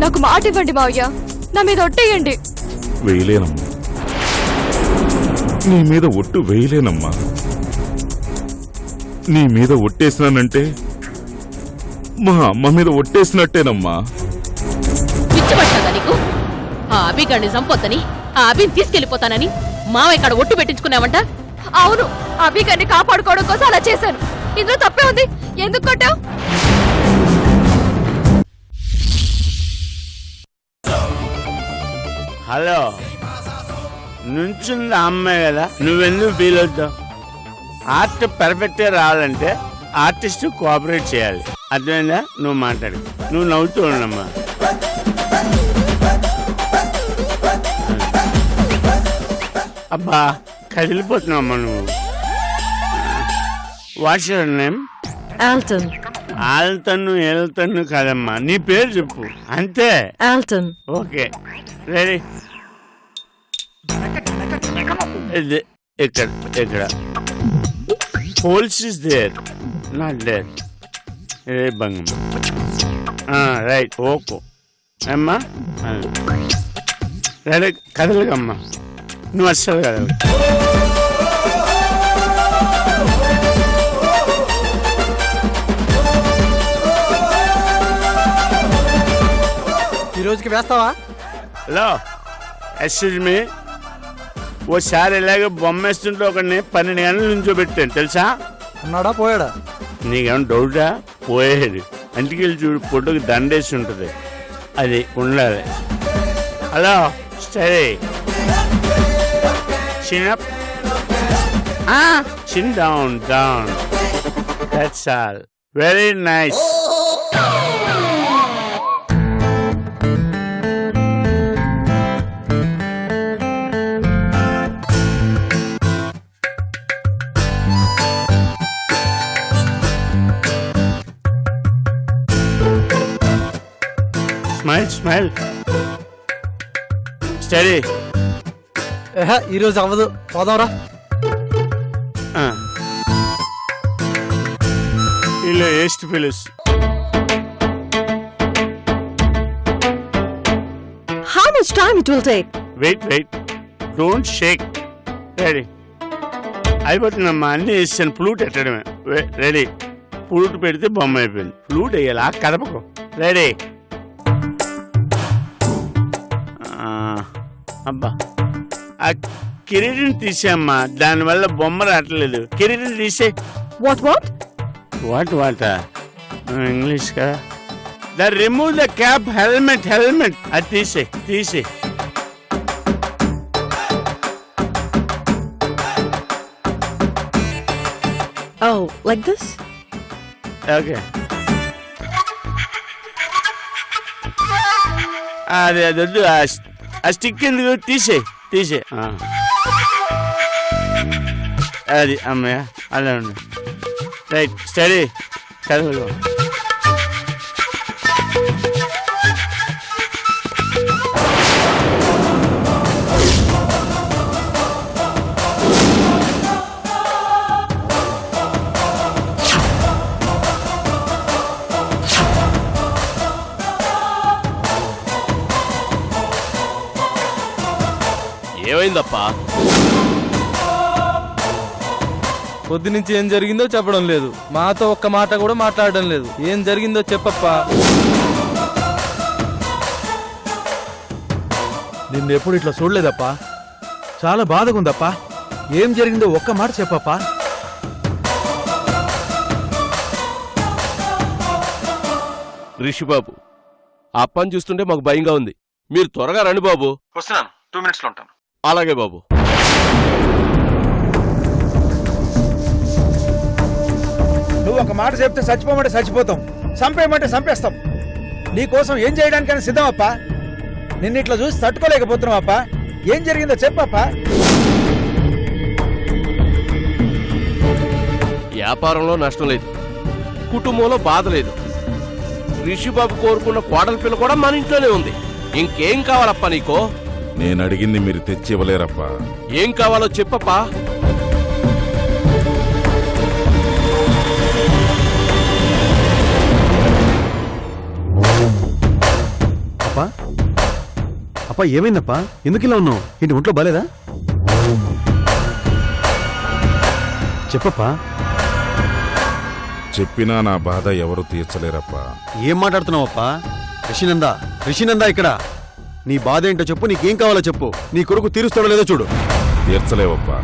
నాకు మాట ఇవ్వండి మావయ్య, నా మీద ఒట్టేయండి. వేయలేనమ్మా, నీ మీద ఒట్టు వేయలేనమ్మా. నీ మీద ఒట్టేసినానంటే మా అమ్మ మీద ఒట్టేసినట్టేనమ్మా. పిచ్చిపట్టినదా నీకు? ఆ అభిగాడిని చంపొద్దని, ఆ అభిని తీసుకెళ్లిపోతానని మావ ఇక్కడ ఒట్టు పెట్టించుకున్నావంట. అవును, అభిగాన్ని కాపాడుకోవడం కోసం అలా చేశాను. ఇందులో తప్పే ఉంది. ఎందుకు కొట్టావు? హలో, నుంచుంది అమ్మాయి కదా, నువ్వెందుకు ఫీల్ అవుతావు? ఆర్ట్ పర్ఫెక్ట్గా రావాలంటే ఆర్టిస్ట్ కోఆపరేట్ చేయాలి. అర్థమైందా? నువ్వు మాట్లాడు, నువ్వు నవ్వుతూ ఉండమ్మా. అబ్బా కదిలిపోతున్నావమ్మా నువ్వు. What's your name? ఆల్టన్. ఆల్టన్ను ఎల్టన్ను కాదమ్మా, నీ పేరు చెప్పు అంతే. ఆల్టన్. Okay, ready. ఇక్కడ ఇక్కడ holes is there, not there. రే బంగమ్మ, రైట్. ఓకో అమ్మా, రెడీ. కదలకమ్మా, నువ్వు అస్సలు కదలు. ఈ రోజుకి వేస్తావా? Hello, excuse me. ఓసారి ఇలాగే బొమ్మ వేస్తుంటే ఒకడిని 12 గంటల నుంచో పెట్టాను తెలుసా? ఉన్నాడా పోయాడా? నీకేమైనా డౌటా? పోయేది. అంటికి వెళ్ళి చూడు, పొట్టుకు దండేసి ఉంటుంది, అది ఉండాలి. Hello, steady. Chin up, chin down, down. That's all. Very nice. Smile, smile. Steady. ఈ రోజు అవ్వదు, పోదాంరా. ఇలా ఏస్ట్ ఫిలిస్. How much time it will take? Wait, wait, don't shake. Ready. అయిపోతుందమ్మా, అన్నీ వేసాను. ఫ్లూట్ ఎట్టడమే. రెడీ. ఫ్లూట్ పెడితే బొమ్మ అయిపోయింది. ఫ్లూట్ వేయాలి, కదపకు. రెడీ. అబ్బా, ఆ కిరీటం తీసేమ్మా, దానివల్ల బొమ్మ రావట్లేదు. కిరీటం తీసే. What? వాట్ వాట్ ఇంగ్లీష్ కదా. The remove the cap, helmet, helmet. అది తీసే, తీసే. Oh, like this? ఓకే. అది అది వద్దు, ఆ స్టిక్ ఎందుకు? తీసే, తీసే. అది అమ్మయ్య, అలా ఉండు. రైట్. స్టడీ. చదువు. ఏమైందప్పా? పొద్దు నుంచి ఏం జరిగిందో చెప్పడం లేదు, మాతో ఒక్క మాట కూడా మాట్లాడడం లేదు. ఏం జరిగిందో చెప్పప్పా. నిన్నెప్పుడు ఇట్లా చూడలేదప్పా, చాలా బాధగా ఉందప్పా. ఏం జరిగిందో ఒక్క మాట చెప్పప్పా. రిషిబాబు, ఆ అప్పని చూస్తుంటే మాకు భయంగా ఉంది. మీరు త్వరగా రండి బాబు. వస్తున్నాను, 2 minutes లో ఉంటాను. అలాగే బాబు. నువ్వు ఒక మాట చెప్తే చచ్చిపోమంటే చచ్చిపోతాం, చంపేయమంటే చంపేస్తాం. నీకోసం ఏం చేయడానికైనా సిద్ధమప్పా. నిన్న ఇట్లా చూసి తట్టుకోలేకపోతున్నాం అప్పా. ఏం జరిగిందో చెప్పప్పా. వ్యాపారంలో నష్టం లేదు, కుటుంబంలో బాధ లేదు. రిషిబాబు కోరుకున్న కోడల పిల్ల కూడా మన ఇంట్లోనే ఉంది. ఇంకేం కావాలప్పా నీకో? నేను అడిగింది మీరు తెచ్చి ఇవ్వలేరప్పా. ఏం కావాలో చెప్పప్పా. అప్పా అప్పా ఏమైందప్పా? ఎందుకు ఇలా ఉన్నావు? ఏంటి ఒంట్లో బాలేదా? చెప్పప్పా. చెప్పినా నా బాధ ఎవరు తీర్చలేరప్పా. ఏం మాట్లాడుతున్నావప్పా? రిషినందా ఇక్కడ. నీ బాధ ఏంటో చెప్పు, నీకేం కావాలో చెప్పు. నీ కొడుకు తీరుస్తాడో లేదో చూడు. తీర్చలేవప్పా.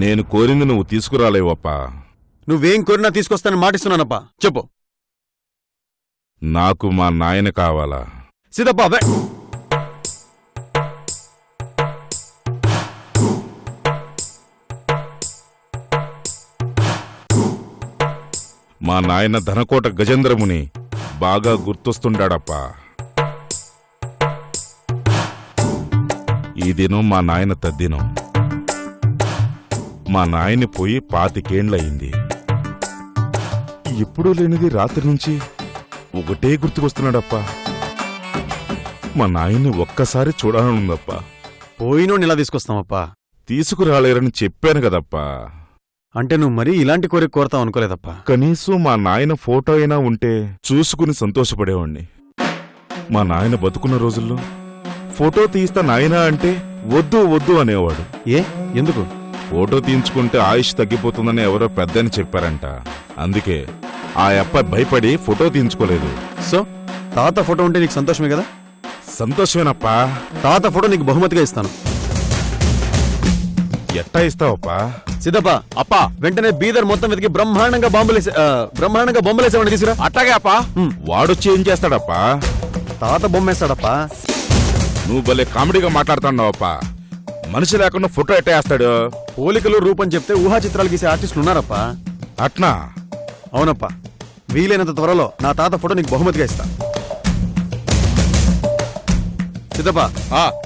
నేను కోరింది నువ్వు తీసుకురాలేవప్పా. నువ్వేం కోరినా తీసుకొస్తానని మాటిస్తున్నానప్పా. చెప్పు. నాకు మా నాయన కావాలా. సీతప్పా మా నాయన ధనకోట గజేంద్రముని బాగా గుర్తొస్తుండాడప్పా. ఈ దినం మా నాయన తద్దినం. మా నాయని పోయి 25 ఏండ్లయింది. ఎప్పుడూ లేనిది రాత్రి నుంచి ఒకటే గుర్తుకొస్తున్నాడప్పా. మా నాయన్ని ఒక్కసారి చూడాలనుందప్పా. పోయినోడిని ఎలా తీసుకొస్తామప్పా? తీసుకురాలేరని చెప్పాను కదప్పా. అంటే నువ్వు మరీ ఇలాంటి కోరిక కోరతావు అనుకోలేదప్పా. కనీసం మా నాయన ఫోటో అయినా ఉంటే చూసుకుని సంతోషపడేవాణ్ణి. మా నాయన బతుకున్న రోజుల్లో ఫోటో తీస్తా నాయనా అంటే వద్దు వద్దు అనేవాడు. ఎందుకు? ఫోటో తీయించుకుంటే ఆయుష్ తగ్గిపోతుందని ఎవరో పెద్దని చెప్పారంట. అందుకే ఆ అప్ప భయపడి ఫోటో తీయించుకోలేదు. సో తాత ఫోటో ఉంటే నీకు సంతోషమే కదా? సంతోషమేనప్పా. తాత ఫోటో నీకు బహుమతిగా ఇస్తాను. ఎట్టా ఇస్తావప్పా? సిద్ధప్పా అప్పా వెంటనే బీదర్ మొత్తం వెతికి బ్రహ్మాండంగా బొమ్మలేసేవాడిని తీసుకురా. అట్టాగే అప్పా. వాడొచ్చి ఏం చేస్తాడప్పా? తాత బొమ్మేస్తాడప్పా. నువ్వు భలే కామెడీగా మాట్లాడుతున్నావప్పా. మనిషి లేకుండా ఫోటో ఎట్టేస్తాడు? పోలికలు రూపం చెప్తే ఊహా చిత్రాలు గీసే ఆర్టిస్టులు ఉన్నారప్పా. అట్నా? అవునప్పా. వీలైనంత త్వరలో నా తాత ఫోటో నీకు బహుమతిగా ఇస్తా. సిద్ధప్పా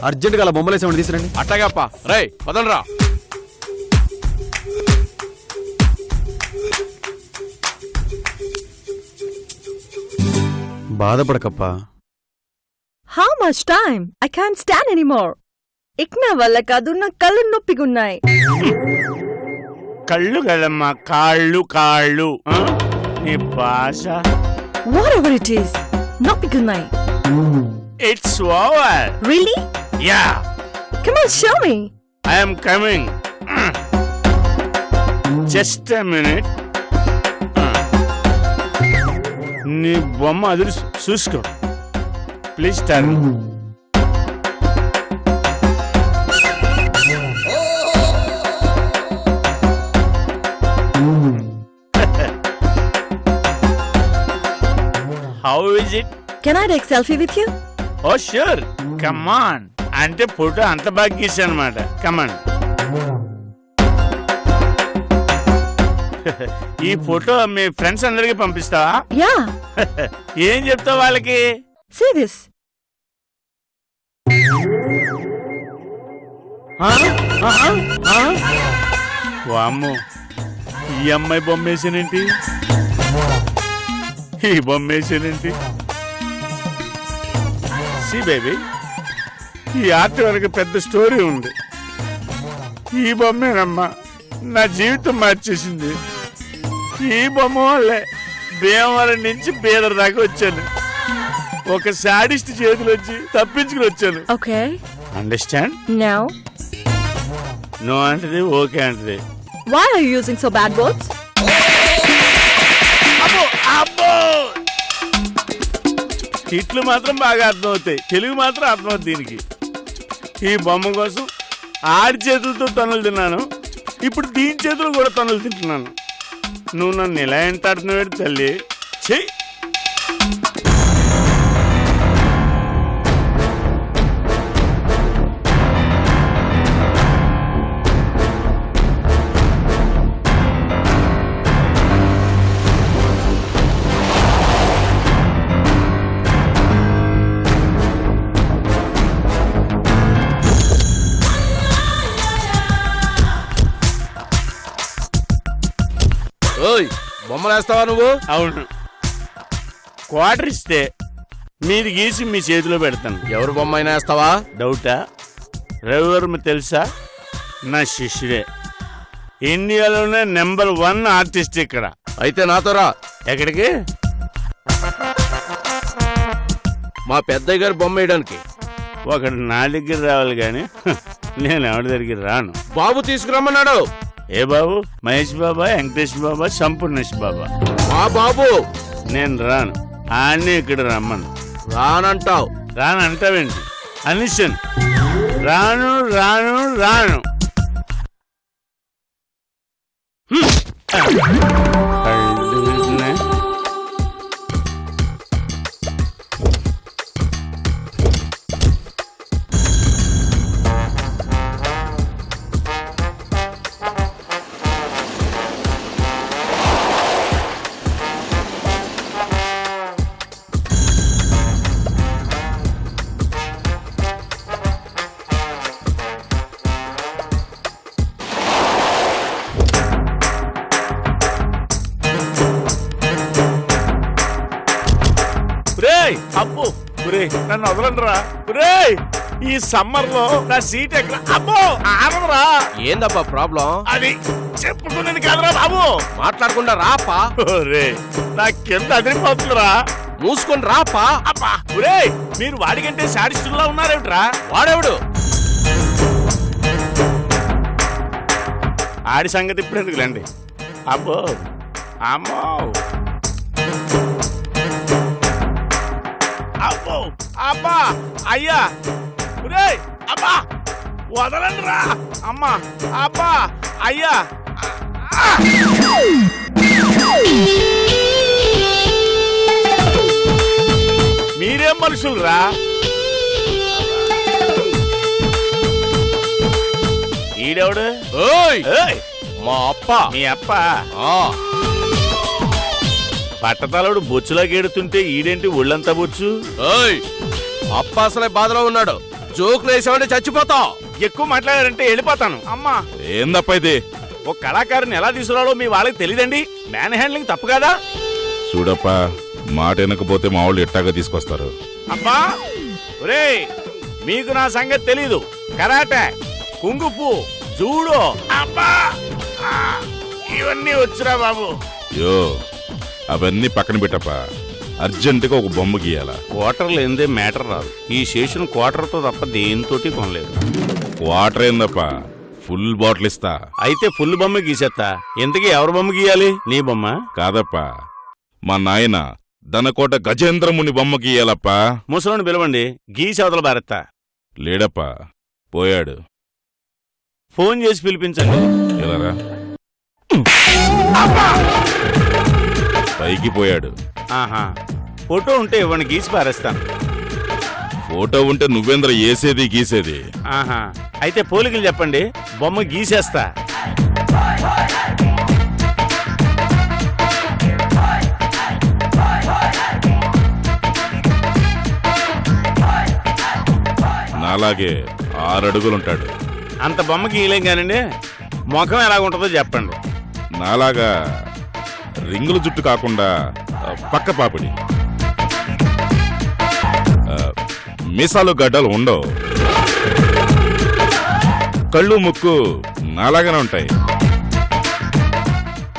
అర్జెంటుగా అలా బొమ్మలేసేవాడిని తీసుకురండి. అట్టాగే అప్పా. రేయ్ పదండ్రా. బాధపడకప్పా. How much time? I can't stand anymore. ఇక్నా వల్ల కాదు, నా కళ్ళు నొప్పిగున్నాయి. కళ్ళు కదమ్మా, కాళ్ళు. నీ భాష. Whatever it is, నొప్పిగున్నాయి. It's over. Really? Yeah. Come on, show me. I am coming. Just a minute. నీ బొమ్మ అది చూసుకో. Please turn. How is it? Can I take selfie with you? Oh sure. Come on. అంటే photo అంత బాగా గీసానమాట. కమాన్. ఈ photo మీ friends అందరికి పంపిస్తావా? Yeah. ఏం చెప్తావు వాళ్ళకి? See this. వామ్మో, ఈ అమ్మాయి బొమ్మేసేనేంటి? ఈ బొమ్మేసేనేంటి? సి బేబీ, ఈ ఆర్ట్ వెనక పెద్ద స్టోరీ ఉంది. ఈ బొమ్మేనమ్మా నా జీవితం మార్చేసింది. ఈ బొమ్మ వల్లే భీమవరం నుంచి బీదర్ దాకా వచ్చాను. ఒక సాడిస్ట్ చేతిలోంచి తప్పించుకుని వచ్చాను. Okay. అండర్స్టాండ్? Now. నో అంటది, ఓకే అంటది. Why are you using so bad words? అబ్బో, తిట్లు మాత్రం బాగా అర్థమవుతాయి, తెలుగు మాత్రం అర్థమవుతుంది దీనికి. ఈ బొమ్మ కోసం ఆడి చేతులతో తన్నులు తిన్నాను, ఇప్పుడు దీని చేతులు కూడా తన్నులు తింటున్నాను. నువ్వు నన్ను ఎలా ఎంటాడుతున్నావు తల్లి? చెయ్యి. ఓయ్ బొమ్మలేస్తావా నువ్వు? అవును. క్వార్టర్ ఇస్తే మీది గీసి మీ చేతిలో పెడతాను. ఎవరు బొమ్మ అయినా వేస్తావా? డౌటా? రవివర్మ తెలుసా? నా శిష్యుడే. ఇండియాలోనే నెంబర్ 1 ఆర్టిస్ట్ ఇక్కడ. అయితే నాతో రా. ఎక్కడికి? మా పెద్దయ్య గారి బొమ్మ వేయడానికి. ఒకడు నా దగ్గర రావాలి కానీ నేను ఎవరి దగ్గర రాను. బాబు తీసుకురమ్మన్నాడు. ఏ బాబు? మహేష్ బాబా, వెంకటేష్ బాబా, సంపూర్ణేష్ బాబా? మా బాబు. నేను రాను. ఆన్ని ఇక్కడ రమ్మను. రానంటావు. రాను అంటావేంటి? అనిషన్ రాను రాను రాను. అబ్బో నన్ను వదలండిరా. ఈ సమ్మర్ లో నా సీట్ ఎక్కడ? అబ్బో ఆడరా. ఏందబ్బా ప్రాబ్లం? అది చెప్పుకునేది కాదురా బాబు. మాట్లాడకుండా రాపా. రే నా కింద అదిరిపోతుందిరా. మూసుకొని రాపా. అబ్బా మీరు వాడికంటే శాడిస్టుల్లా ఉన్నారేమిట్రా? వాడెవడు? ఆడి సంగతి ఇప్పుడు ఎందుకులేండి. అబ్బో అమ్మో అబ్బో అబ్బా అయ్యా అబ్బా వదలండి రా. అమ్మా అబ్బా అయ్యా. మీరేం మనుషులు రా? ఈడెవడు? మా అప్ప. మీ అప్ప? పట్టతలడు బొచ్చులా గేడుతుంటే ఈడేంటి ఒళ్ళంతా బొచ్చు? అప్ప అసలే బాధలో ఉన్నాడు. జోకులు వేసామంటే చచ్చిపోతావు. ఎక్కువ మాట్లాడారంటే వెళ్ళిపోతాను. అమ్మా ఏందప్ప ఇది? ఒక కళాకారుని ఎలా తీసుకురావాలో మీ వాళ్ళకి తెలియదండి. మ్యాన్ హ్యాండ్లింగ్ తప్పు కదా? చూడప్ప, మాట వినకపోతే మా వాళ్ళు ఎట్టాగా తీసుకొస్తారు. అబ్బా మీకు నా సంగతి తెలీదు. కరాటే, కుంగుపు, జూడో అబ్బా ఇవన్నీ వచ్చురా బాబు. యో అవన్నీ పక్కన పెట్టప్ప, అర్జెంటుగా ఒక బొమ్మ గీయాల. క్వార్టర్లు ఏందే మ్యాటర్ రాదు. ఈ శేషన్ క్వార్టర్తో తప్ప దేనితోటి కొనలేదు. వాటర్ ఏందప్ప, ఫుల్ బాటిల్ ఇస్తా. అయితే ఫుల్ బొమ్మ గీసేస్తా. ఇంతకీ ఎవరి బొమ్మ గీయాలి? నీ బొమ్మ కాదప్ప, మా నాయన దనకోట గజేంద్రముని బొమ్మ గీయాలప్ప. ముసలోని పిలవండి, గీసి అవతల భారత. లేడప్ప, పోయాడు. ఫోన్ చేసి పిలిపించండి. ఎలారా? పైకి పోయాడు. ఆహా, ఫోటో ఉంటే ఇవ్వండి, గీసి పారేస్తాను. ఫోటో ఉంటే నువ్వేంద్ర ఏసేది గీసేది? ఆహా, అయితే పోలికలు చెప్పండి, బొమ్మ గీసేస్తా. నాలాగే 6 అడుగులుంటాడు. అంత బొమ్మ గీయలేం కానండి, ముఖం ఎలాగుంటుందో చెప్పండి. నాలాగా రింగుల జుట్టు కాకుండా పక్క పాపిడి, మీసాలు గడ్డలు ఉండవు, కళ్ళు ముక్కు నాలాగానే ఉంటాయి,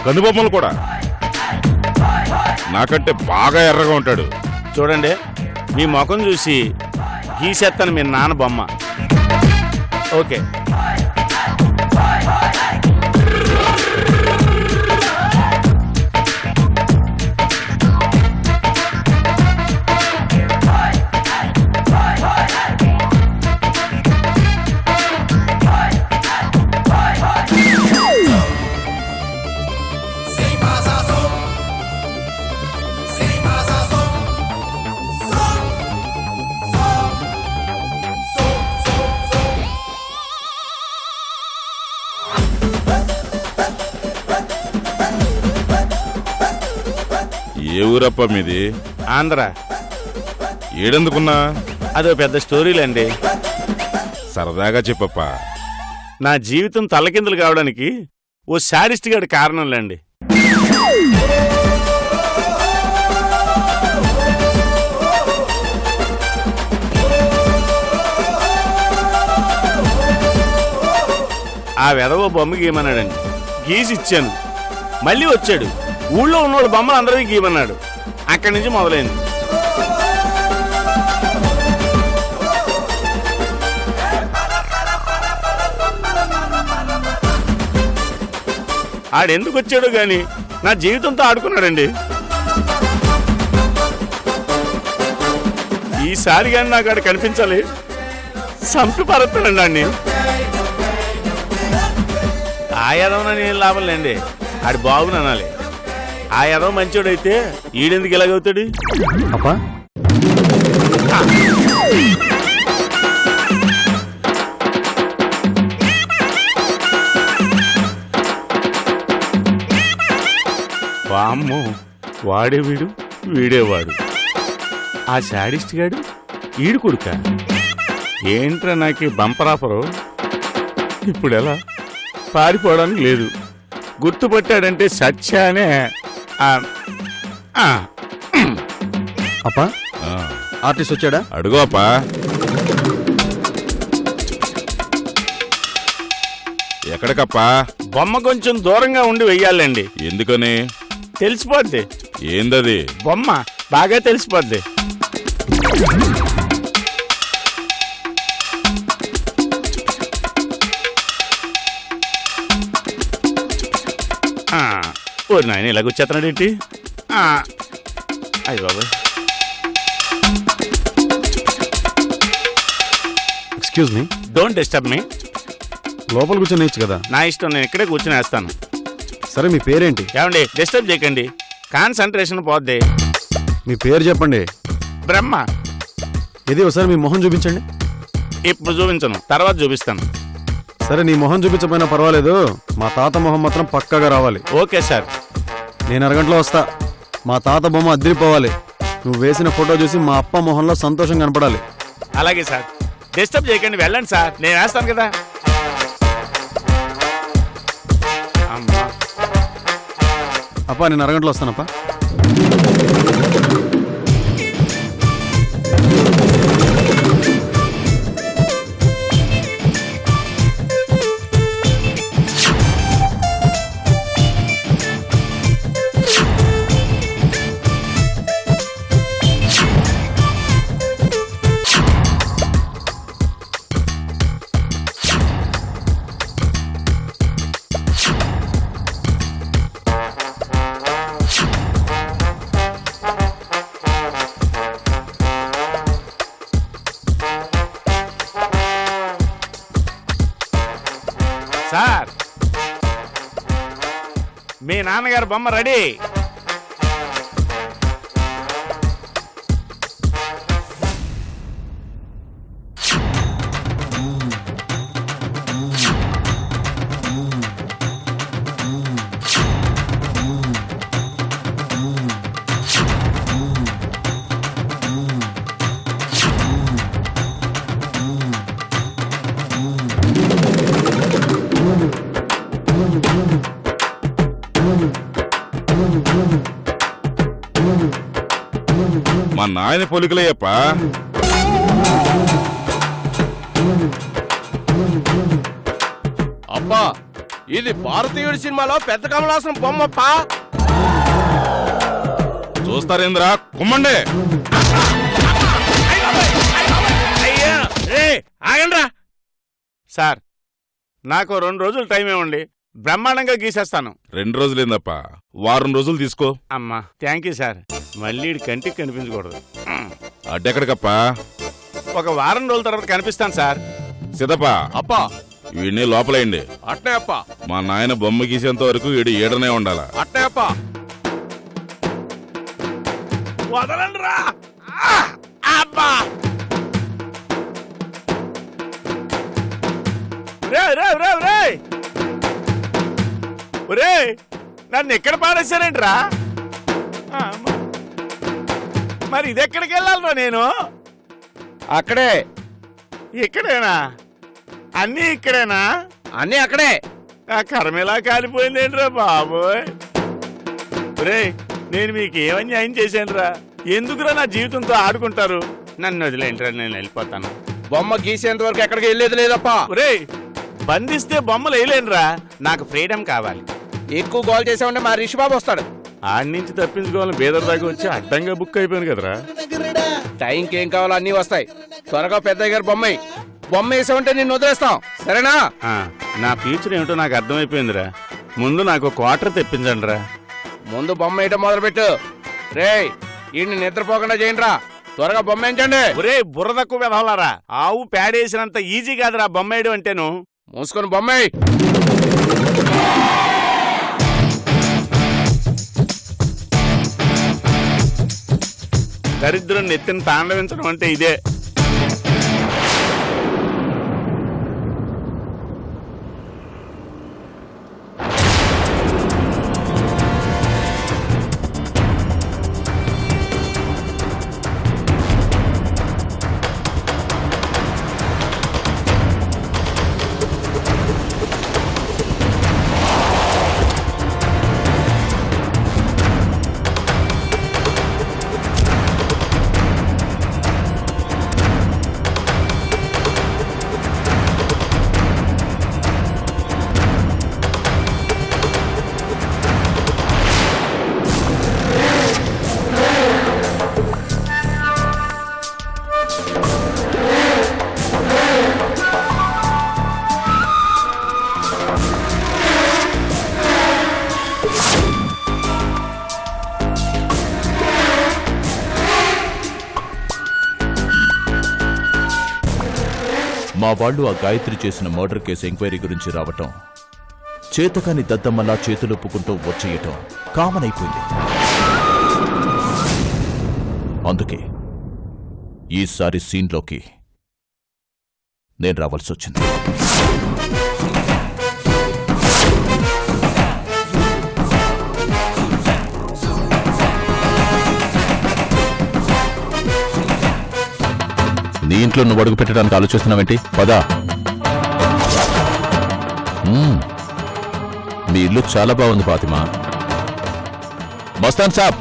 కనుబొమ్మలు కూడా నాకంటే బాగా ఎర్రగా ఉంటాడు. చూడండి, మీ ముఖం చూసి గీసేస్తాను మీ నాన్న బొమ్మ. ఓకే. ఏ ఊరప్ప మీది? ఆంధ్ర. ఏడెందుకున్నా? అదో పెద్ద స్టోరీలండి. సరదాగా చెప్పప్ప. నా జీవితం తల్లకిందులు కావడానికి ఓ శాడిస్ట్ గాడి కారణంలేండి. ఆ వెధవ బొమ్మ గీయమన్నాడండి, గీసి ఇచ్చాను. మళ్ళీ వచ్చాడు, ఊళ్ళో ఉన్నోడు బొమ్మలు అందరికీ గీయమన్నాడు. అక్కడి నుంచి మొదలైంది. ఆడెందుకు వచ్చాడో గాని నా జీవితంతో ఆడుకున్నాడండి. ఈసారి కానీ నాకు ఆడు కనిపించాలి, సంపి పరతానండి ఆడిని. ఆ యదవనని ఏం లాభం లేండి, ఆడి బాబుని అనాలి. ఆ యదవ మంచోడైతే ఈడెందుకు ఇలాగవుతాడు? అప్పా వామ్మో, వాడే వీడు, వీడేవాడు. ఆ శాడిస్ట్ గాడు ఈడు కొడుక. ఏంట్రా నాకు బంపర్ ఆఫరు? ఇప్పుడు ఎలా పారిపోవడానికి లేదు. గుర్తుపట్టాడంటే సత్యానే. అప్పా ఆ, ఆర్టిస్ట్ వచ్చాడా? అడుగు అప్పా. ఎక్కడికప్పా? బొమ్మ కొంచెం దూరంగా ఉండి వెయ్యాలండి. ఎందుకని? తెలిసిపోద్ది. ఏందది? బొమ్మ బాగా తెలిసిపోద్ది. ఓ నాయన ఇలాగొచ్చేస్తున్నాడేంటి? అయ్య బాబు, excuse me, don't disturb me. లోపల కూర్చొనిచ్చు కదా. నా ఇష్టం, నేను ఇక్కడే కూర్చొని వేస్తాను. సరే మీ పేరేంటి? ఏమండి, డిస్టర్బ్ చేయకండి, కాన్సన్ట్రేషన్ పోద్ది. మీ పేరు చెప్పండి. బ్రహ్మ. ఇది ఒకసారి మీ మొహం చూపించండి. ఇప్పుడు చూపించను, తర్వాత చూపిస్తాను. సరే నీ మొహం చూపించకపోయినా పర్వాలేదు, మా తాత మొహం మాత్రం పక్కాగా రావాలి. Okay sir. నేను అరగంటలో వస్తా. మా తాత బొమ్మ అద్దరిపోవాలి. నువ్వు వేసిన ఫోటో చూసి మా అప్ప మొహంలో సంతోషం కనపడాలి. అలాగే సార్, డిస్టర్బ్ చేయకండి, వెళ్ళండి సార్, నేను వేస్తాను కదా. అమ్మా, అప్పా నేను అరగంటలో వస్తానప్పా. సార్ మీ నాన్నగారు బొమ్మ రెడీ. మా నాయన పొలికలయ్యప్పా. అబ్బా, ఇది భారతీయుడి సినిమాలో పెద్ద కమలాసనం బొమ్మప్పా. చూస్తారేంద్రా, కుమ్మండే. అయ్యా రే, ఆగండ్రా. సార్, నాకు 2 రోజులు టైం ఇవ్వండి, బ్రహ్మాండంగా గీసేస్తాను. 2 రోజులేందప్పా, వారం రోజులు తీసుకో. అమ్మా, థ్యాంక్ యూ సార్. మళ్ళీ ఈడి కంటికి కనిపించకూడదు. అడ్డెక్కడికప్పా? ఒక వారం రోజుల తర్వాత కనిపిస్తాను సార్. సిద్ధపా, అప్పా వీడిని లోపలేయండి. అట్నే అప్పా, మా నాయన బొమ్మ గీసేంత వరకు వీడు ఏడనే ఉండాలా. అట్నే అప్పా. వదలండి రా. అబ్బా, రే రే రే రే, ఒరే నన్ను ఎక్కడ పాడేశారేంట్రా? మరి ఇది ఎక్కడికి వెళ్ళాలరా నేను? అక్కడే. ఇక్కడేనా? అన్నీ ఇక్కడేనా? అన్నీ అక్కడే. నా కర్మేలా కాలిపోయిందేంట్రా బాబోయ్. రే, నేను మీకు ఏమన్యాయం చేశానురా? ఎందుకురా నా జీవితంతో ఆడుకుంటారు? నన్ను వదిలేంట్రా, నేను వెళ్ళిపోతాను. బొమ్మ గీసేంత వరకు ఎక్కడికి వెళ్ళేది లేదప్పా. ఒరే, బంధిస్తే బొమ్మలు వేయలేనురా, నాకు ఫ్రీడమ్ కావాలి. ఎక్కువ గోల్ చేసామంటే మా రిషిబాబు వస్తాడు. ఆడి నుంచి తప్పించుకోవాలని బేదర్ దాకా వచ్చి అడ్డంగా బుక్ అయిపోయాను కదరా. టైంకి ఏం కావాలో అన్నీ వస్తాయి. త్వరగా పెద్దయ్య గారు బొమ్మ వేసామంటే నిన్ను వదిలేస్తాం, సరేనా? నా ఫ్యూచర్ ఏమిటో నాకు అర్థమైపోయిందిరా. ముందు నాకు క్వార్టర్ తెప్పించండి రా. ముందు బొమ్మ వేయటం మొదలుపెట్టు. రేయ్ ఈయన్ని నిద్రపోకుండా చేయండి రా. త్వరగా బొమ్మ వేయించండి. ఒరే బుర్రదక్కు వెదవలారా, ఆవు పేడేసినంత ఈజీ కాదురా బొమ్మేయడం అంటేను. మూసుకొని బొమ్మేయ్. దరిద్రం నెత్తిని తాండవించడం అంటే ఇదే. మా వాళ్ళు ఆ గాయత్రి చేసిన మర్డర్ కేసు ఎంక్వైరీ గురించి రావటం, చేతకాని దద్దమ్మలా చేతులొప్పుకుంటూ వచ్చేయటం కామన్ అయిపోయింది. అందుకే ఈసారి సీన్లోకి నేను రావాల్సి వచ్చింది. నీ ఇంట్లో నువ్వు అడుగు పెట్టడానికి ఆలోచిస్తున్నావేంటి? పదా. మీ ఇల్లు చాలా బాగుంది ఫాతిమా. మస్తాన్ సాబ్,